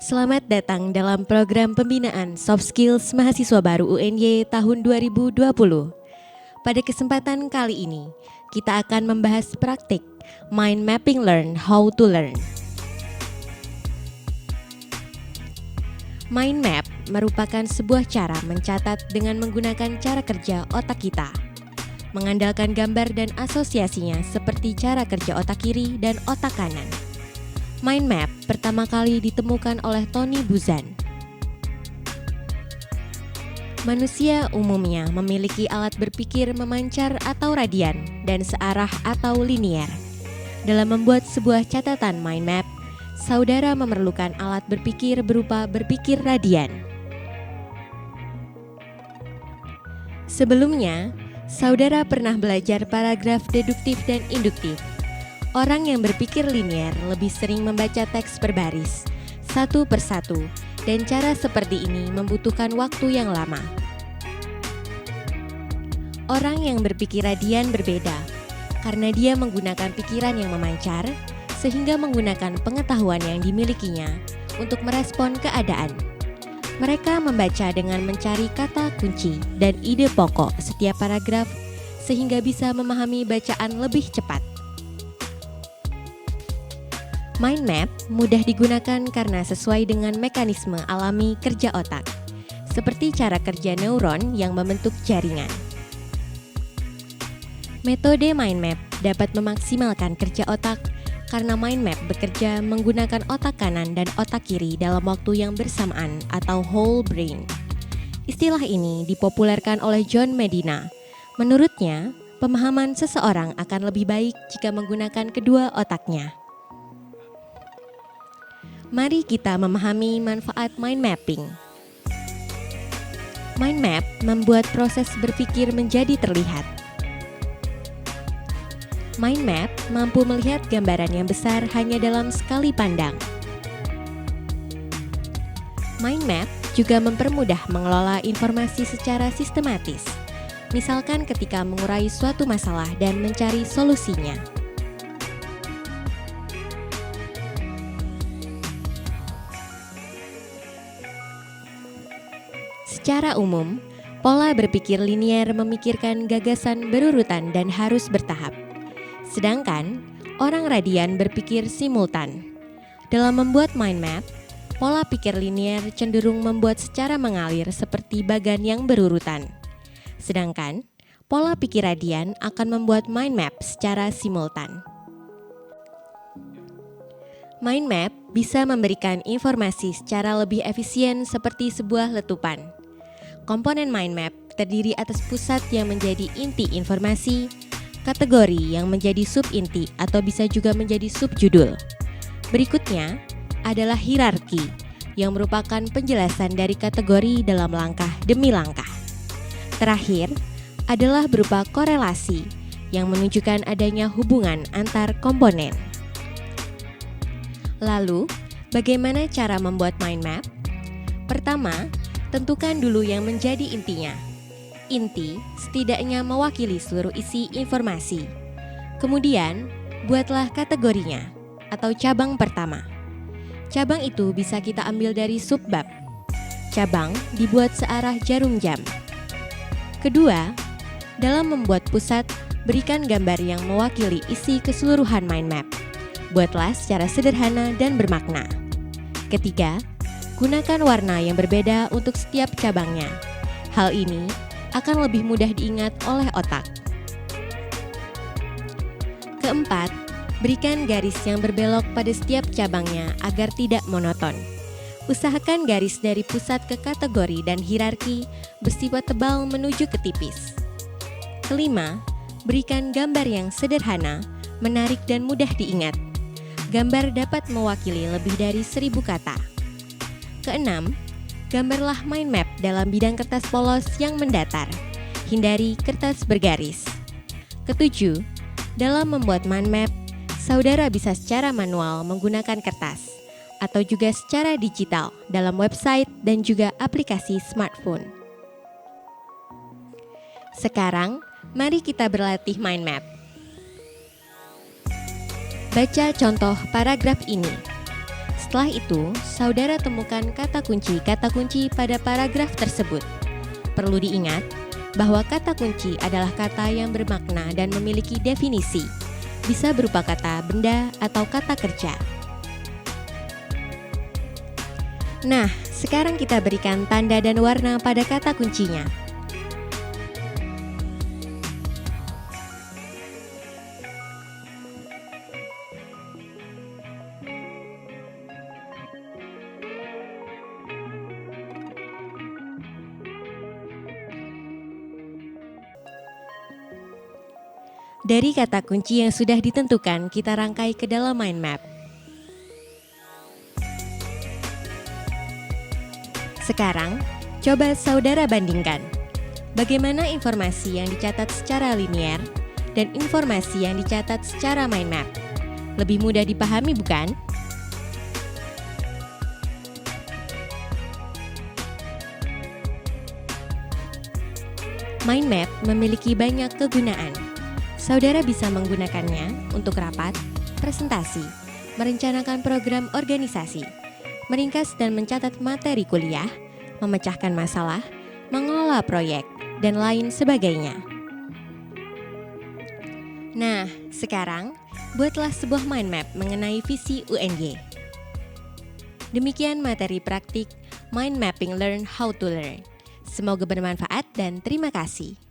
Selamat datang dalam program pembinaan Soft Skills Mahasiswa Baru UNY tahun 2020. Pada kesempatan kali ini, kita akan membahas praktik Mind Mapping Learn How to Learn. Mind map merupakan sebuah cara mencatat dengan menggunakan cara kerja otak kita. Mengandalkan gambar dan asosiasinya seperti cara kerja otak kiri dan otak kanan. Mind map pertama kali ditemukan oleh Tony Buzan. Manusia umumnya memiliki alat berpikir memancar atau radian dan searah atau linier. Dalam membuat sebuah catatan mind map, saudara memerlukan alat berpikir berupa berpikir radian. Sebelumnya, saudara pernah belajar paragraf deduktif dan induktif. Orang yang berpikir linier lebih sering membaca teks berbaris, satu persatu, dan cara seperti ini membutuhkan waktu yang lama. Orang yang berpikir radian berbeda, karena dia menggunakan pikiran yang memancar, sehingga menggunakan pengetahuan yang dimilikinya untuk merespon keadaan. Mereka membaca dengan mencari kata kunci dan ide pokok setiap paragraf, sehingga bisa memahami bacaan lebih cepat. Mind map mudah digunakan karena sesuai dengan mekanisme alami kerja otak, seperti cara kerja neuron yang membentuk jaringan. Metode mind map dapat memaksimalkan kerja otak karena mind map bekerja menggunakan otak kanan dan otak kiri dalam waktu yang bersamaan atau whole brain. Istilah ini dipopulerkan oleh John Medina. Menurutnya, pemahaman seseorang akan lebih baik jika menggunakan kedua otaknya. Mari kita memahami manfaat mind mapping. Mind map membuat proses berpikir menjadi terlihat. Mind map mampu melihat gambaran yang besar hanya dalam sekali pandang. Mind map juga mempermudah mengelola informasi secara sistematis, misalkan ketika mengurai suatu masalah dan mencari solusinya. Secara umum, pola berpikir linier memikirkan gagasan berurutan dan harus bertahap. Sedangkan, orang radian berpikir simultan. Dalam membuat mind map, pola pikir linier cenderung membuat secara mengalir seperti bagan yang berurutan. Sedangkan, pola pikir radian akan membuat mind map secara simultan. Mind map bisa memberikan informasi secara lebih efisien seperti sebuah letupan. Komponen mind map terdiri atas pusat yang menjadi inti informasi, kategori yang menjadi subinti atau bisa juga menjadi subjudul. Berikutnya adalah hierarki yang merupakan penjelasan dari kategori dalam langkah demi langkah. Terakhir adalah berupa korelasi yang menunjukkan adanya hubungan antar komponen. Lalu, bagaimana cara membuat mind map? Pertama, tentukan dulu yang menjadi intinya. Inti setidaknya mewakili seluruh isi informasi. Kemudian, buatlah kategorinya atau cabang pertama. Cabang itu bisa kita ambil dari subbab. Cabang dibuat searah jarum jam. Kedua, dalam membuat pusat, berikan gambar yang mewakili isi keseluruhan mind map. Buatlah secara sederhana dan bermakna. Ketiga, gunakan warna yang berbeda untuk setiap cabangnya. Hal ini akan lebih mudah diingat oleh otak. Keempat, berikan garis yang berbelok pada setiap cabangnya agar tidak monoton. Usahakan garis dari pusat ke kategori dan hierarki bersifat tebal menuju ke tipis. Kelima, berikan gambar yang sederhana, menarik dan mudah diingat. Gambar dapat mewakili lebih dari 1000 kata. Keenam, gambarlah mind map dalam bidang kertas polos yang mendatar. Hindari kertas bergaris. Ketujuh, dalam membuat mind map, saudara bisa secara manual menggunakan kertas atau juga secara digital dalam website dan juga aplikasi smartphone. Sekarang, mari kita berlatih mind map. Baca contoh paragraf ini. Setelah itu, saudara temukan kata kunci pada paragraf tersebut. Perlu diingat bahwa kata kunci adalah kata yang bermakna dan memiliki definisi. Bisa berupa kata benda atau kata kerja. Nah, sekarang kita berikan tanda dan warna pada kata kuncinya. Dari kata kunci yang sudah ditentukan, kita rangkai ke dalam mind map. Sekarang, coba saudara bandingkan. Bagaimana informasi yang dicatat secara linier dan informasi yang dicatat secara mind map? Lebih mudah dipahami, bukan? Mind map memiliki banyak kegunaan. Saudara bisa menggunakannya untuk rapat, presentasi, merencanakan program organisasi, meringkas dan mencatat materi kuliah, memecahkan masalah, mengelola proyek, dan lain sebagainya. Nah, sekarang buatlah sebuah mind map mengenai visi UNY. Demikian materi praktik Mind Mapping Learn How to Learn. Semoga bermanfaat dan terima kasih.